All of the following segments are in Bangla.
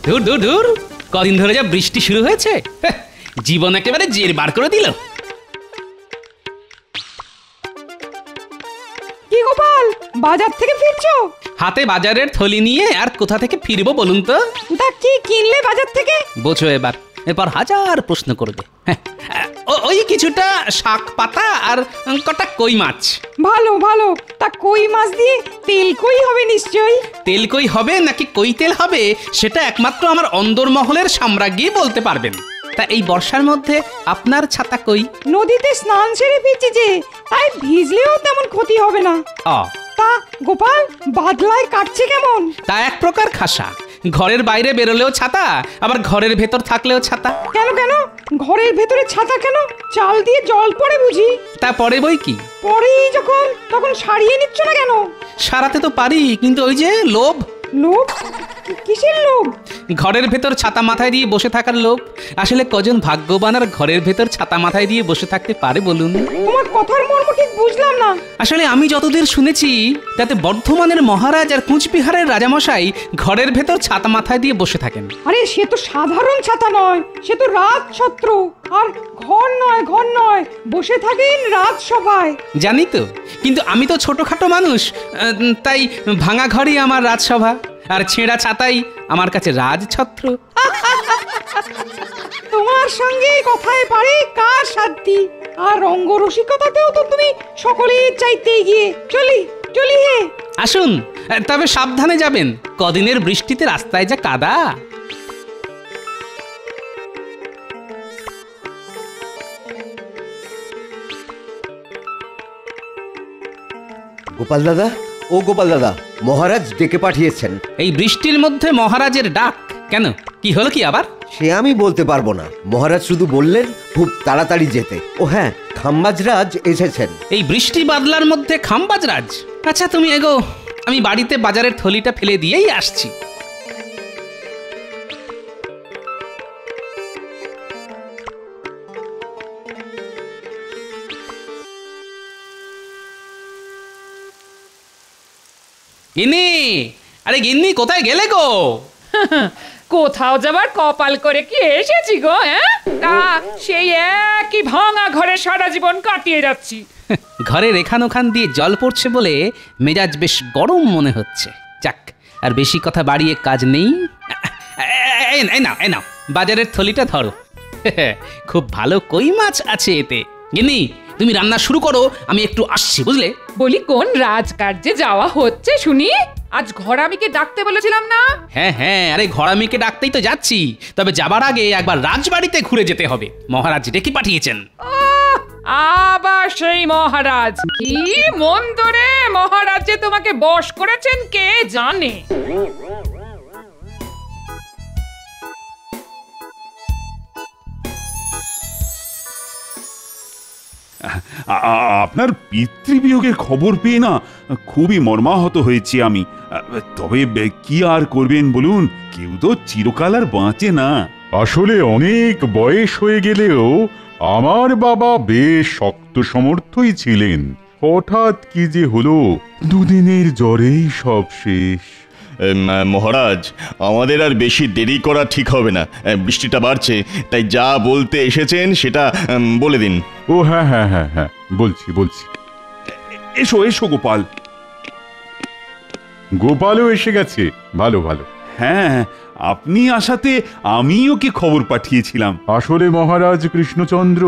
ধুর ধুর ধুর, কদিন ধরে যা বৃষ্টি শুরু হয়েছে, জীবন একেবারে জের বার করে দিল। কি গোপাল, বাজার থেকে ফিরছো? হাতে বাজারের থলি নিয়ে আর কোথা থেকে ফিরবো বলুন তো? তা কি কিনলে বাজার থেকে? বোঝো এবার, এরপর হাজার প্রশ্ন করবে। ওই কিছুটা শাক পাতা আর কটা কই মাছ। ভালো ভালো, তা কই মাছ দিয়ে তেল কই হবে নিশ্চয়ই। তেল কই হবে নাকি কই তেল হবে সেটা একমাত্র আমার অন্দরমহলের সাম্রাজ্ঞী বলতে পারবেন। তা এই বর্ষার মধ্যে আপনার ছাতা কই? নদীতে স্নান সেরে ফিরছি যে, তাই ভিজলেও তেমন ক্ষতি হবে না। তা গোপাল, বাদলায় কাটছে কেমন? তা এক প্রকার খাসা, ঘরের বাইরে বেরোলেও ছাতা, আবার ঘরের ভেতর থাকলেও ছাতা। কেন কেন, ঘরের ভেতরে ছাতা কেন? চাল দিয়ে জল পড়ে বুঝি? তা পরে বই কি, পরেই যখন তখন সারিয়ে নিচ্ছ না কেন? সারাতে তো পারি, কিন্তু ওই যে লোভ। লোভ? কিসের লোভ? ঘরের ভেতর ছাতা মাথায় দিয়ে বসে থাকার লোভ। আসলে কজন ভাগ্যবান আর ঘরের ভেতর ছাতা মাথায় দিয়ে বসে থাকতে পারে বলুন? তোমার কথার মর্ম ঠিক বুঝলাম না। আসলে আমি যতদূর শুনেছি, তাতে বর্ধমানের মহারাজ আর কুচবিহারের রাজামশাই ঘরের ভেতর ছাতা মাথায় দিয়ে বসে থাকেন। আরে সে তো সাধারণ ছাতা নয়, সে তো রাজছত্র। আর ঘর নয়, ঘর নয়, বসে থাকেন রাজসভায়। জানি তো, কিন্তু আমি তো ছোটখাটো মানুষ, তাই ভাঙা ঘরই আমার রাজসভা, আর ছেঁড়া ছাতাই আমার কাছে রাজছত্র। তোমার সঙ্গে কথায় পারে কার সাধ্যি, আর রঙ্গরসিকতাতেও তো তুমি সকলের চাইতে এগিয়ে। চলি চলি হে। আসুন, তবে সাবধানে যাবেন, কদিনের বৃষ্টিতে রাস্তায় যা কাদা। গোপাল দাদা, ও গোপাল দাদা, মহারাজ ডেকে পাঠিয়েছেন। এই বৃষ্টির মধ্যে মহারাজের ডাক কেন? কি হলো কি আবার? সে আমি বলতে পারবো না, মহারাজ শুধু বললেন খুব তাড়াতাড়ি যেতে। ও হ্যাঁ, খাম্বাজরাজ এসেছেন। এই বৃষ্টি বাদলার মধ্যে খাম্বাজরাজ? আচ্ছা তুমি এগো, আমি বাড়িতে বাজারের থলিটা ফেলে দিয়েই আসছি। গিন্নি, আরে গিন্নি, কোথায় গেলে গো? কোথাও যাবার কপাল করে কি এসেছি গো? তা সেই একই ভাঙা ঘরে সারা জীবন কাটিয়ে যাচ্ছি। ঘরের এখান ওখান দিয়ে জল পড়ছে বলে মেজাজ বেশ গরম মনে হচ্ছে। যাক, আর বেশি কথা বাড়িয়ে কাজ নেই। এই নাও বাজারের থলিটা ধরো। খুব ভালো কই মাছ আছে এতে। গিন্নি, তুমি রান্না শুরু করো, আমি একটু আসছি, বুঝলে? বলি, কোন রাজকার্যে যাওয়া হচ্ছে শুনি? আজ ঘরামিকে ডাকতে বলেছিলাম না? হ্যাঁ, আরে ঘরামিকে ডাকতেই তো যাচ্ছি, তবে যাবার আগে একবার রাজবাড়িতে ঘুরে যেতে হবে। মহারাজ ডেকে পাঠিয়েছেন। আবার সেই মহারাজ? কি মন্দ রে, মহারাজ যে তোমাকে বশ করেছেন কে জানে। আপনার পিতৃবিয়োগের খবর পেয়ে না খুবই মর্মাহত হয়েছি আমি। তবে কি আর করবেন বলুন, কেউ তো চিরকাল আর বাঁচে না। আসলে অনেক বয়স হয়ে গেলেও আমার বাবা বেশ শক্ত সমর্থই ছিলেন। হঠাৎ কি যে হলো, দুদিনের জ্বরেই সব শেষ। মহারাজ, আমাদের আর বেশি দেরি করা ঠিক হবে না। বৃষ্টিটা বাড়ছে, তাই যা বলতে এসেছেন সেটা বলে দিন। ও হ্যাঁ, বলছি। এসো এসো গোপাল। গোপালও এসে গেছে, ভালো। হ্যাঁ, আপনি আসাতে আমি ওকে খবর পাঠিয়েছিলাম। আসলে মহারাজ কৃষ্ণচন্দ্র,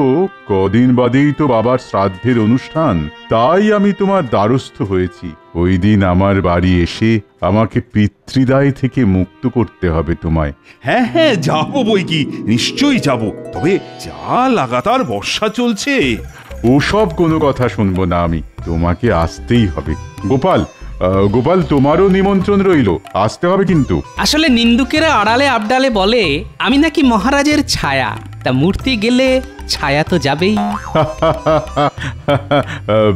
কদিন বাদেই তো বাবার শ্রাদ্ধের অনুষ্ঠান, তাই আমি তোমার দ্বারস্থ হয়েছি। ওই দিন আমার বাড়ি এসে আমাকে পিতৃদায় থেকে মুক্ত করতে হবে তোমায়। হ্যাঁ, যাবো বই কি, নিশ্চয়ই যাব। তবে যা লাগাতার বর্ষা চলছে। ওসব কোনো কথা শুনবো না আমি, তোমাকে আসতেই হবে। গোপাল, তোমারও নিমন্ত্রণ রইল, আসতে হবে কিন্তু। আসলে নিন্দুকেরা আড়ালে আবডালে বলে আমি নাকি মহারাজের ছায়া, তা মূর্তি গেলে ছায়া তো যাবেই।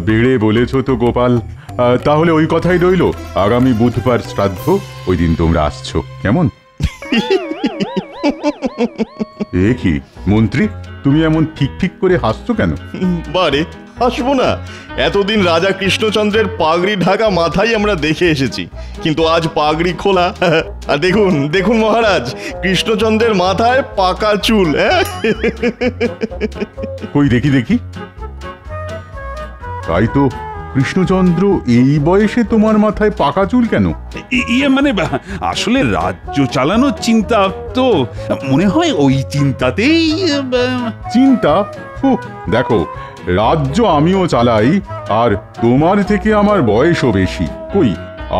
বেড়ে বলেছ তো গোপাল। তাহলে ওই কথাই রইল, আগামী বুধবার শ্রাদ্ধ, ওই দিন তোমরা আসছো, কেমন? এ কি মন্ত্রী, তুমি এমন ঠিক করে হাসছো কেন? বারে, হাসবো না? এতদিন রাজা কৃষ্ণচন্দ্রের পাগড়ি ঢাকা মাথায় আমরা দেখে এসেছি, কিন্তু আজ পাগড়ি খোলা। আর দেখুন দেখুন মহারাজ, কৃষ্ণচন্দ্রের মাথায় পাকা চুল। কই দেখি দেখি। তাই তো, কৃষ্ণচন্দ্র, এই বয়সে তোমার মাথায় পাকা চুল কেন? ইয়ে মানে আসলে রাজ্য চালানোর চিন্তা তো, মনে হয় ওই চিন্তাতেই। চিন্তা? দেখো, রাজ্য আমিও চালাই, আর তোমার থেকে আমার বয়সও বেশি। কই,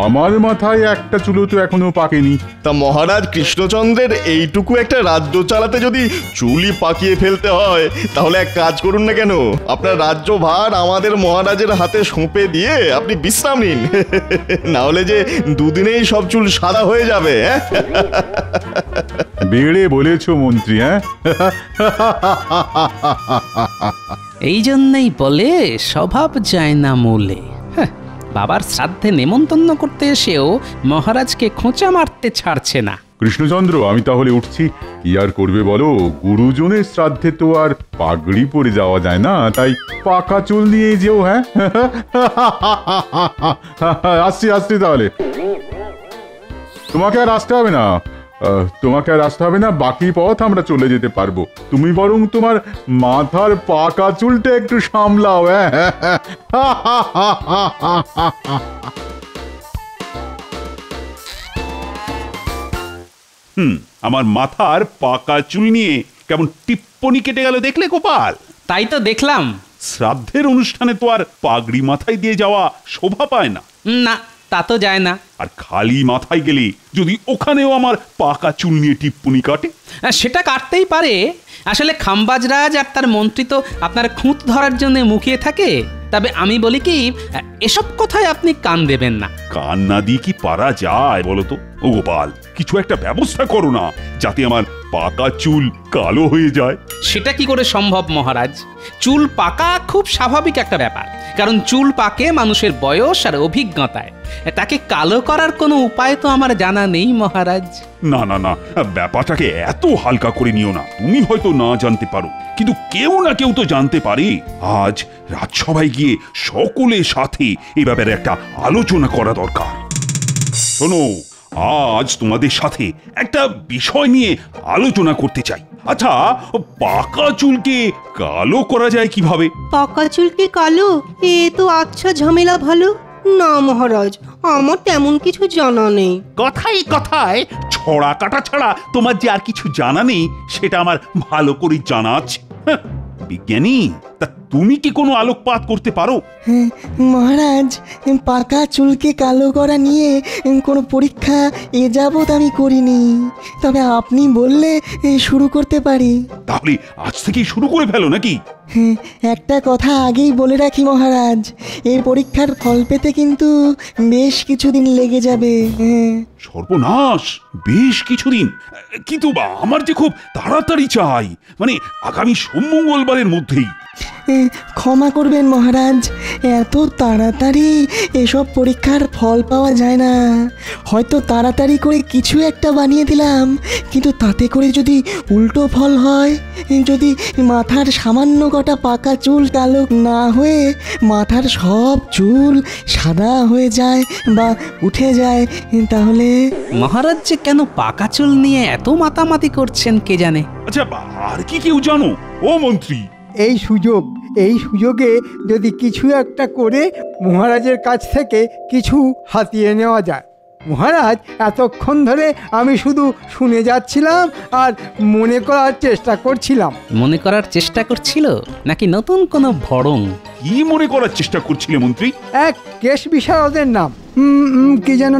আমার মাথায় একটা চুলও তো এখনো পাকেনি। তা মহারাজ কৃষ্ণচন্দ্রের এইটুকু একটা রাজ্য চালাতে যদি চুলই পাকিয়ে ফেলতে হয়, তাহলে এক কাজ করুন না কেন, আপনার রাজ্য ভার আমাদের মহারাজের হাতে সঁপে দিয়ে আপনি বিশ্রাম নিন। না হলে যে দুদিনেই সব চুল সাদা হয়ে যাবে। বেড়ে বলেছো মন্ত্রী। হ্যাঁ, এই জন্যই বলে স্বভাব যায় না মূলে। বাবার শ্রাদ্ধে নেমন্তন্ন করতে এসেও মহারাজকে খোঁচা মারতে ছাড়ছে না। কৃষ্ণচন্দ্র, আমি তাহলে উঠছি। কি আর করবে বলো, গুরুজনের শ্রাদ্ধে তো আর পাগড়ি পরে যাওয়া যায় না, তাই পাকা চুল নিয়ে যেও। হ্যাঁ, আসছি আসছি তাহলে। তোমাকে আর আসতে হবে না, বাকি পথ আমরা চলে যেতে পারবো। তুমি বরং তোমার মাথার পাকা চুলটা একটু সামলাও। আমার মাথার পাকা চুল নিয়ে কেমন টিপ্পনি কেটে গেল দেখলে গোপাল? তাই তো দেখলাম। শ্রাদ্ধের অনুষ্ঠানে তো আর পাগড়ি মাথায় দিয়ে যাওয়া শোভা পায় না। না, তা তো যায় না। আর খালি মাথায় গেলে যদি ওখানেও আমার পাকা চুল নিয়ে টিপ্পনি কাটে? সেটা কাটতেই পারে। আসলে খাম্বাজরাজ আর তার মন্ত্রী তো আপনার খুঁত ধরার জন্য মুখিয়ে থাকে। তবে আমি বলি কি, এসব কথায় আপনি কান দেবেন না। কান না দিয়ে কি পারা যায় বলো তো? ও গোপাল, কিছু একটা ব্যবস্থা করো না, যাতে আমার পাকা চুল কালো হয়ে যায়। সেটা কি করে সম্ভব মহারাজ? চুল পাকা খুব স্বাভাবিক একটা ব্যাপার, কারণ চুল পাকে মানুষের বয়স আর অভিজ্ঞতায়। তাকে কালো করার কোনো উপায় তো আমার জানা নেই মহারাজ। না না না, ব্যাপারটাকে এত হালকা করে নিও না। তুমি হয়তো না জানতে পারো, কিন্তু কেউ না কেউ তো জানতে পারে। আজ রাজসভায় গিয়ে সকলের সাথে এ ব্যাপারে একটা আলোচনা করা দরকার। শোনো, আজ তোমাদের সাথে একটা বিষয় নিয়ে আলোচনা করতে চাই। আচ্ছা, পাকা চুলকে কালো করা যায় কিভাবে? পাকা চুলকে কালো? এ তো আচ্ছা ঝামেলা ভালো। না মহারাজ, আমার তেমন কিছু জানা নেই। কথায় কথায় ছড়া কাটা ছাড়া তোমার যে আর কিছু জানা নেই, সেটা আমার ভালো করে জানা আছে। বিজ্ঞানী, তা তুমি কি কোনো আলোকপাত করতে পারো? মহারাজ, পাকা চুলকে কালো করা নিয়ে কোনো পরীক্ষা এ যাবৎ আমি করিনি, তবে আপনি বললে শুরু করতে পারি। তাহলে আজ থেকেই শুরু করে ফেলো নাকি? একটা কথা আগেই বলে রাখি মহারাজ, এই পরীক্ষার ফল পেতে কিন্তু বেশ কিছুদিন লেগে যাবে। সর্বনাশ, বেশ কিছুদিন? কিন্তু আমার যে খুব তাড়াতাড়ি চাই, মানে আগামী সোমমঙ্গলবারের মধ্যেই। ক্ষমা করবেন মহারাজ, এত তাড়াতাড়ি এসব পরীক্ষার ফল পাওয়া যায় না। হয়তো তাড়াতাড়ি করে কিছু একটা বানিয়ে দিলাম, কিন্তু তাতে করে যদি উল্টো ফল হয়, যদি মাথার সামান্য কটা পাকা চুল কালো না হয়ে মাথার সব চুল সাদা হয়ে যায় বা উঠে যায়, তাহলে? মহারাজ যে কেন পাকা চুল নিয়ে এত মাতামাতি করছেন কে জানে। আচ্ছা, আর কি কেউ জানো? ও মন্ত্রী, এই সুযোগে যদি কিছু একটা করে মহারাজের কাছ থেকে কিছু হাতিয়ে নেওয়া যায়। মহারাজ, এতক্ষণ ধরে আমি শুধু শুনে যাচ্ছিলাম আর মনে করার চেষ্টা করছিলাম। মনে করার চেষ্টা করছিল নাকি নতুন কোনো ভড়ং? কি মনে করার চেষ্টা করছিলে মন্ত্রী? এক কেশ বিশারদের নাম। কি যেন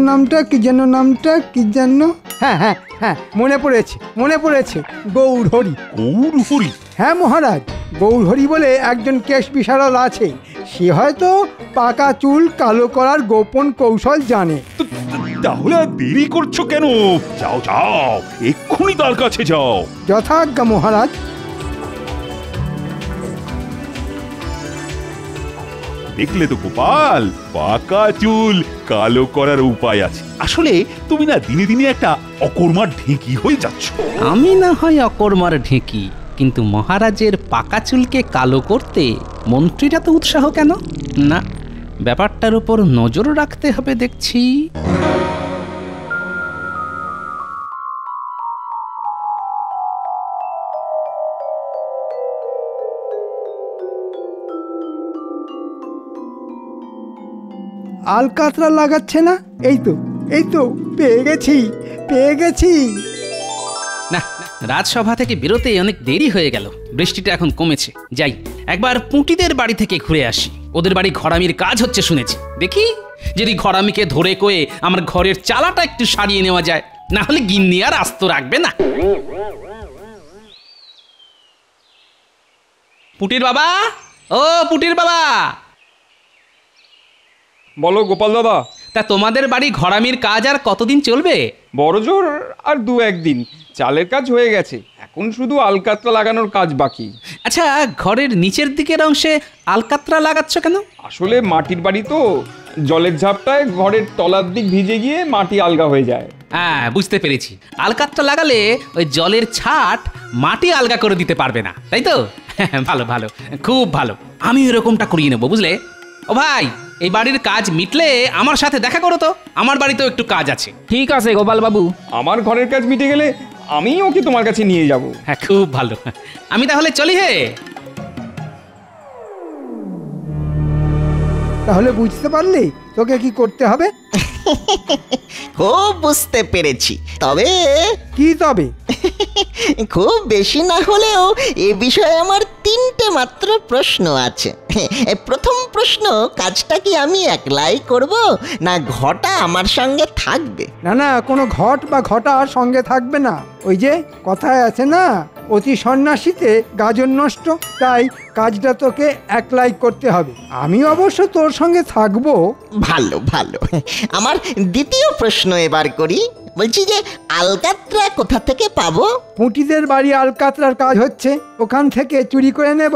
নামটা? হ্যাঁ, মনে পড়েছে, গৌরহরি। গৌরহরি? হ্যাঁ মহারাজ, গৌরহরি বলে একজন কেশ বিশারদ আছে। সে হয়তো পাকা চুল কালো করার গোপন কৌশল জানে। তাহলে আর দেরি করছো কেন? যাও, এক্ষুনি তার কাছে যাও। যথাজ্ঞা মহারাজ। দেখলে তো গোপাল, পাকা চুল কালো করার উপায় আছে। আসলে তুমি না দিনে দিনে একটা অকর্মার ঢেঁকি হয়ে যাচ্ছ। আমি না হয় অকর্মার ঢেঁকি, কিন্তু মহারাজের পাকা চুলকে কালো করতে মন্ত্রীরা তো উৎসাহ কেন? না, ব্যাপারটার উপর নজর রাখতে হবে দেখছি। আলকাতরা লাগাচ্ছে না? এই তো পেয়ে গেছি। না, রাজসভা থেকে বেরোতে অনেক দেরি হয়ে গেল। বৃষ্টিটা এখন কমেছে। যাই, একবার পুঁটিদের বাড়ি থেকে ঘুরে আসি। ওদের বাড়ি ঘরামির কাজ হচ্ছে শুনেছি। দেখি যদি ঘরামিকে ধরে কয়ে আমার ঘরের চালাটা একটু সারিয়ে নেওয়া যায়, না হলে গিন্নি আর আস্ত রাখবে না। পুটির বাবা, ও পুটির বাবা। বলো গোপাল দাদা। তা তোমাদের বাড়ি ঘরামির কাজ আর কতদিন চলবে? বড়জোর আর 2-1 দিন। চালের কাজ হয়ে গেছে, এখন শুধু আলকাতরা লাগানোর কাজ বাকি। আচ্ছা, ঘরের নিচের দিকের অংশে আলকাতরা লাগাচ্ছ কেন? আসলে মাটির বাড়ি তো, জলের ঝাপটায় ঘরের তলার দিক ভিজে গিয়ে মাটি আলগা হয়ে যায়। হ্যাঁ, বুঝতে পেরেছি। আলকাতরা লাগালে ওই জলের ছাট মাটি আলগা করে দিতে পারবে না, তাই তো? ভালো ভালো, খুব ভালো। আমি এরকমটা করিয়ে নেবো, বুঝলে? ও ভাই, এই বাড়ির কাজ মিটলে আমার সাথে দেখা করো তো, আমার বাড়িতেও একটু কাজ আছে। ঠিক আছে গোপাল বাবু, আমার ঘরের কাজ মিটে গেলে আমি ওকে তোমার কাছে নিয়ে যাব। হ্যাঁ, খুব ভালো। আমি তাহলে চলি। হে, তাহলে বুঝতে পারলি তোকে কি করতে হবে? খুব বুঝতে পেরেছি। তবে কি তবে? খুব বেশি না হলেও এ বিষয়ে আমার 3টে মাত্র প্রশ্ন আছে। প্রথম প্রশ্ন, কাজটা কি আমি একলাই করব, না ঘটা আমার সঙ্গে থাকবে? না, কোনো ঘট বা ঘটা সঙ্গে থাকবে না। ওই যে কথায় আছে না, অতি সন্ন্যাসীতে গাজন নষ্ট। তাই কাজটা তোকে একলাই করতে হবে। আমি অবশ্য তোর সঙ্গে থাকবো। ভালো ভালো। আমার দ্বিতীয় প্রশ্ন এবার করি। বলছি যে আলকাতরা কোথা থেকে পাবো? পুঁটিদের বাড়ি আলকাতরার কাজ হচ্ছে, ওখান থেকে চুরি করে নেব।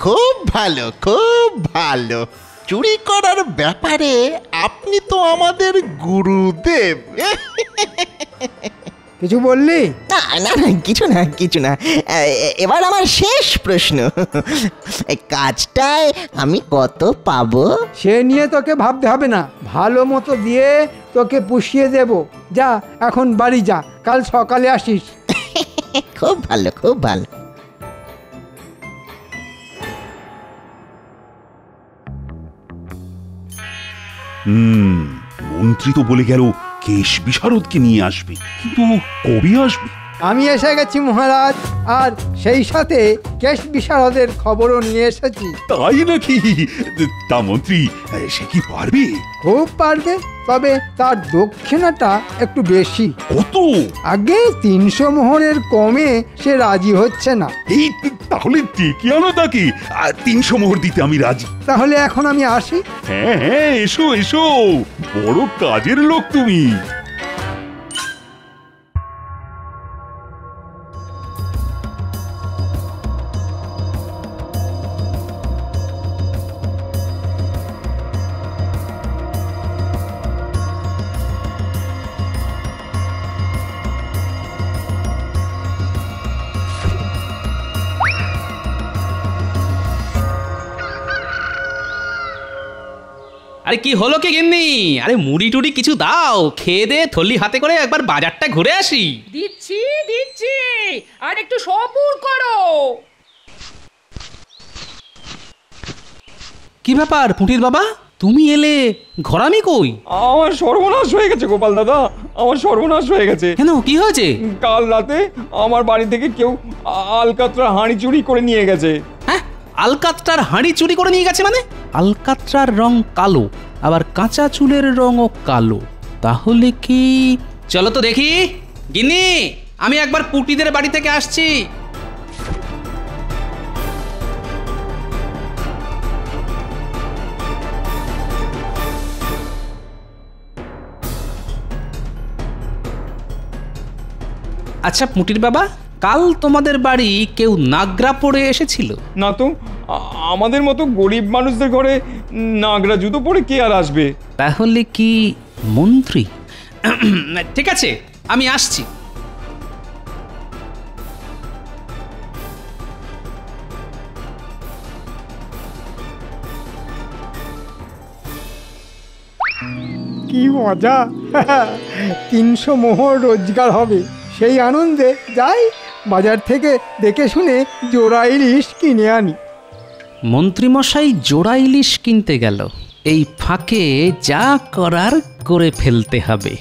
খুব ভালো, খুব ভালো। চুরি করার ব্যাপারে আপনি তো আমাদের গুরুদেব। কিছু বললি? না না, কিছু না। এবার আমার শেষ প্রশ্ন, এই কাজটায় আমি কত পাবো? সে নিয়ে তোকে ভাবতে হবে না, ভালো মতো দিয়ে তোকে পুষিয়ে দেব। যা, এখন বাড়ি যা, কাল সকালে আসিস। খুব ভালো, খুব ভালো। মন্ত্রী তো বলে গেল কেশ বিশারদকে নিয়ে আসবে, কিন্তু কবে আসবে? আমি এসে গেছি মহারাজ, আর সেই সাথে কেশ বিশারদের খবরও নিয়ে এসেছি। তাই নাকি? তা মন্ত্রী সে কি পারবে? খুব পারবে, তবে তার দক্ষিণাটা একটু বেশি। কত? আগে 300 মোহরের কমে সে রাজি হচ্ছে না। এই তাহলে ডেকে আনো তাকে, 300 মোহর দিতে আমি রাজি। তাহলে এখন আমি আসি? হ্যাঁ, এসো এসো, বড় কাজের লোক তুমি। আরে কি হলো কি গিন্নি? আরে মুড়ি টুড়ি কিছু দাও, খেয়ে দে থলি হাতে করে একবার বাজারটা ঘুরে আসি। দিচ্ছি, আর একটু সবুর করো। কি ব্যাপার পুঁটির বাবা, তুমি এলে, ঘরামি কই? আমার সর্বনাশ হয়ে গেছে গোপাল দাদা, আমার সর্বনাশ হয়ে গেছে। কেন, কি হয়েছে? কাল রাতে আমার বাড়ি থেকে কেউ আলকাতরা হাঁড়ি চুরি করে নিয়ে গেছে। হ্যাঁ, আলকাতরার হাঁড়ি চুরি করে নিয়ে গেছে মানে? আলকাতরার রং কালো, আবার কাঁচা চুলের রঙও কালো, তাহলে কি? চলো তো দেখি। গিন্নি, আমি একবার পুটিদের বাড়ি থেকে আসছি। আচ্ছা পুটির বাবা, কাল তোমাদের বাড়ি কেউ নাগরা পরে এসেছিল? না তো, আমাদের মতো গরিব মানুষদের ঘরে নাগরা জুতো পরে কে আর আসবে? তাহলে কি মন্ত্রী? ঠিক আছে, আমি আসছি। কি মজা! 300 মোহর রোজগার হবে। সেই আনন্দে যাই বাজার থেকে দেখে শুনে জোড়া ইলিশ কিনে আনি। মন্ত্রীমশাই জোড়া ইলিশ কিনতে গেল। এই ফাঁকে যা করার করে ফেলতে হবে।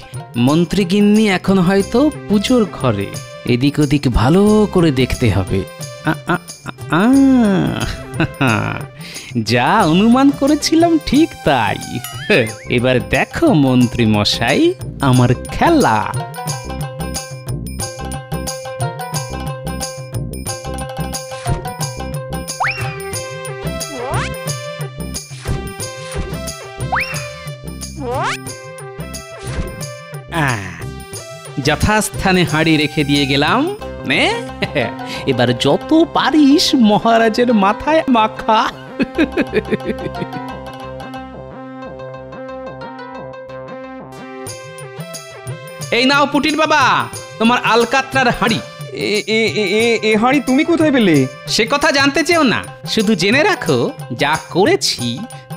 মন্ত্রী গিন্নি এখন হয়তো পুজোর ঘরে, এদিক ওদিক ভালো করে দেখতে হবে। যা অনুমান করেছিলাম ঠিক তাই। এবার দেখো মন্ত্রী মশাই আমার খেলা। যথাস্থানে হাঁড়ি রেখে দিয়ে গেলাম। এবার যত পারিস মহারাজের মাথায় মাখা। এই নাও পুটির বাবা, তোমার আলকাতরার হাঁড়ি। এ হাঁড়ি তুমি কোথায় পেলে? সে কথা জানতে চেও না, শুধু জেনে রাখো যা করেছি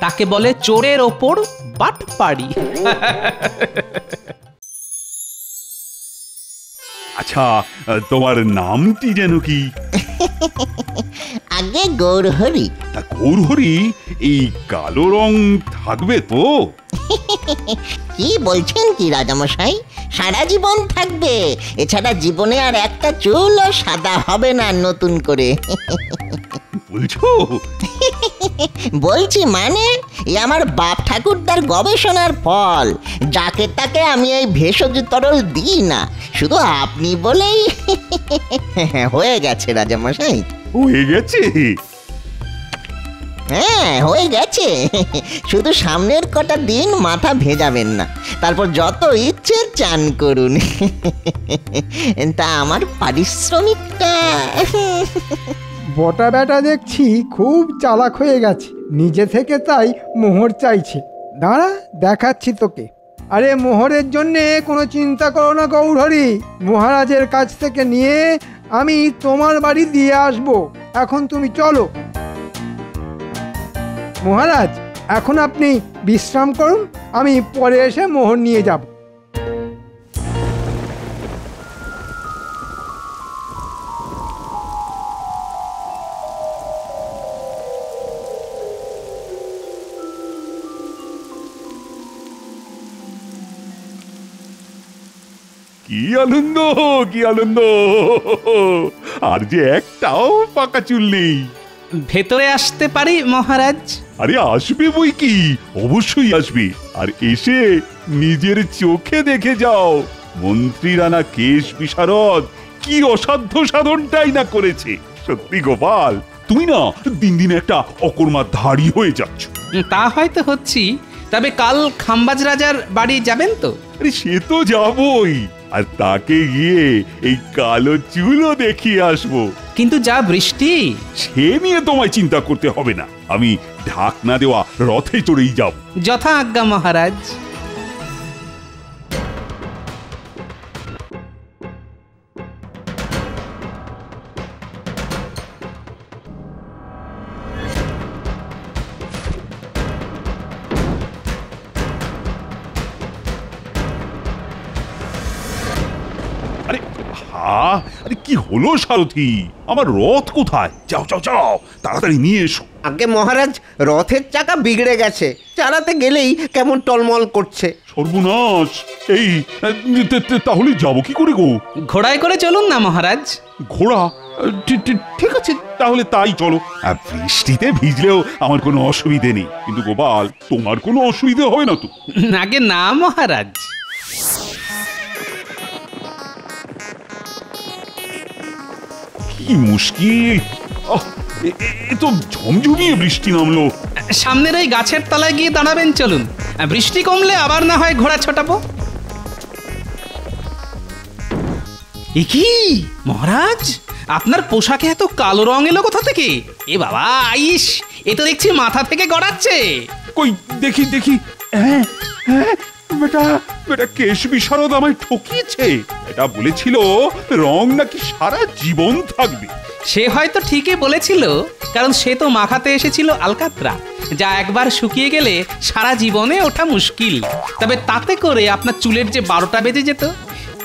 তাকে বলে চোরের ওপর বাটপাড়ি। আচ্ছা, তোমার নামটি যেন কি? আগে গৌরহরি। তা গৌরহরি, এই কালো রং থাকবে তো? কি বলছেন কি রাজামশাই, সারা জীবন থাকবে। এছাড়া জীবনে আর একটা চুলও সাদা হবে না নতুন করে। বলছো? বলছি মানে, এ আমার বাপ ঠাকুরদার গবেষণার ফল। যাকে তাকে আমি এই ভেষজ তরল দিই না, শুধু আপনি বলেই হয়ে গেছে রাজামশাই। হয়ে গেছে? হ্যাঁ, হয়ে গেছে। শুধু সামনের কটা দিন মাথা ভেজাবেন না, তারপর যত ইচ্ছে চান করুন। তা আমার পারিশ্রমিকটা? বটা বেটা দেখছি খুব চালাক হয়ে গেছে, নিজে থেকে তাই মোহর চাইছে। দাঁড়া, দেখাচ্ছি তোকে। আরে মোহরের জন্যে কোনো চিন্তা করো না গৌরহরি, মহারাজের কাছ থেকে নিয়ে আমি তোমার বাড়ি দিয়ে আসবো। এখন তুমি চলো। মহারাজ, এখন আপনি বিশ্রাম করুন, আমি পরে এসে মোহর নিয়ে যাব। কি আনন্দ, কি আনন্দ! আর যে একটাও পাকা চুল নেই। ভেতরে আসতে পারি মহারাজ? আরে আসবে বই কি, অবশ্যই আসবে। আর এসে নিজের চোখে দেখে যাও, মন্ত্রী রানা কেশ বিশারদ কি অসাধ্য সাধনটাই না করেছে। সত্যি গোপাল, তুমি না দিন দিন একটা অকর্মার ধাড়ি হয়ে যাচ্ছ। তা হয়তো হচ্ছি, তবে কাল খাম্বাজ রাজার বাড়ি যাবেন তো? আরে সে তো যাবই, আর তাকে গিয়ে এই কালো চুলও দেখিয়ে আসবো। কিন্তু যা বৃষ্টি! সে নিয়ে তোমায় চিন্তা করতে হবে না, আমি ঢাকনা দেওয়া রথে চড়েই যাব। যথা আজ্ঞা মহারাজ। আরে কি হলো সারথি, আমার রথ কোথায়? যাও যাও যাও, তাড়াতাড়ি নিয়ে এসো। আগে মহারাজ, রথের চাকা বিগড়ে গেছে, চালাতে গেলেই কেমন টলমল করছে। সর্বনাশ! এই তাহলে যাবো কি করে গো? ঘোড়ায় করে চলুন না মহারাজ। ঘোড়া? ঠিক আছে, তাহলে তাই চলো। বৃষ্টিতে ভিজলেও আমার কোনো অসুবিধে নেই, কিন্তু গোপাল, তোমার কোনো অসুবিধে হবে না তো? আগে না মহারাজ। কি মুশকিল! এ তো ঝমঝমিয়ে বৃষ্টি নামলো। সামনের ওই গাছের তলায় গিয়ে দাঁড়াবেন, চলুন। বৃষ্টি কমলে আবার না হয় ঘোড়া ছোটাবো। এ কি মহারাজ, আপনার পোশাকে এত কালো রং এলো কোথা থেকে? এ বাবা, আইস, এ তো দেখছি মাথা থেকে গড়াচ্ছে। কই দেখি দেখি। হ্যাঁ হ্যাঁ, বেটা বেটা কেশ বিশারদ আমায় ঠকিয়েছে। এটা বলেছিল রং নাকি সারা জীবন থাকবে, সে হয়তো ঠিকই বলেছিল, কারণ সে তো মাখাতে এসেছিল আলকাতরা, যা একবার শুকিয়ে গেলে সারা জীবনে ওঠা মুশকিল। তবে তাতে করে আপনার চুলের যে 12টা বেজে যেত,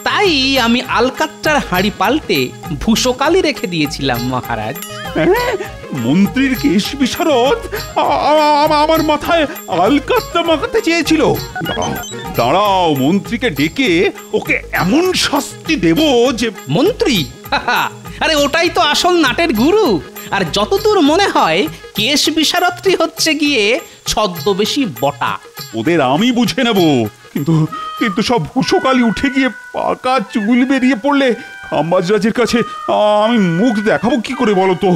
তাই আমি আলকাতরার হাঁড়ি পাল্টে ভূষকালি রেখে দিয়েছিলাম মহারাজ। মন্ত্রীর কেশ বিশারদ আমার মাথায় আলকাতরা মাখাতে চেয়েছিল। দাঁড়াও, মন্ত্রীকে ডেকে ওকে এমন শাস্তি দেব যে... মন্ত্রী? আরে ওটাই তো আসল নাটের গুরু। আর যতদূর মনে হয় কেশ বিশারদটি হচ্ছে গিয়ে ছদ্মবেশী বটা। ওদের আমি বুঝে নেব, কিন্তু কিন্তু সব ভূষকালি উঠে গিয়ে পাকা চুল বেরিয়ে পড়লে খাম্বাজরাজের কাছে আমি মুখ দেখাবো কি করে বলো তো?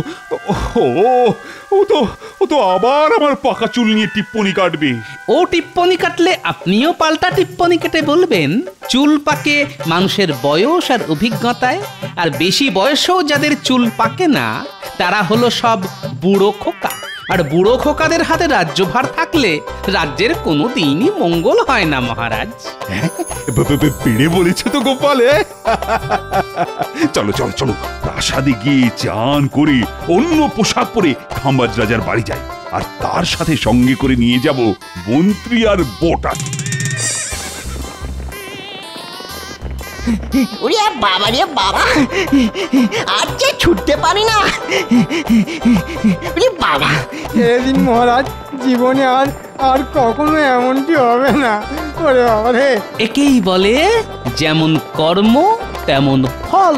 ও তো আবার আমার পাকা চুল নিয়ে টিপ্পনি কাটবে। ও টিপ্পনি কাটলে আপনিও পাল্টা টিপ্পনি কেটে বলবেন চুল পাকে মানুষের বয়স আর অভিজ্ঞতায়, আর বেশি বয়সেও যাদের চুল পাকে না তারা হলো সব বুড়ো খোকা। আর বুড়ো খোকাদের হাতে রাজ্যভার থাকলে রাজ্যের কোনো দিনই মঙ্গল হয় না মহারাজ। পেড়ে বলেছে তো গোপাল। চলো চলো চলো, প্রাসাদে গিয়ে চান করে অন্য পোশাক পরে খাম্বাজ রাজার বাড়ি যাই, আর তার সাথে সঙ্গে করে নিয়ে যাব মন্ত্রী আর বটা। ওরে বাবা রে বাবা, আর যে ছুটতে পারি না। ওরে বাবা, এদিন মহারাজ, জীবনে আর কখনো এমনটি হবে না। ওরে বাবা রে! একেই বলে যেমন কর্ম তেমন ফল।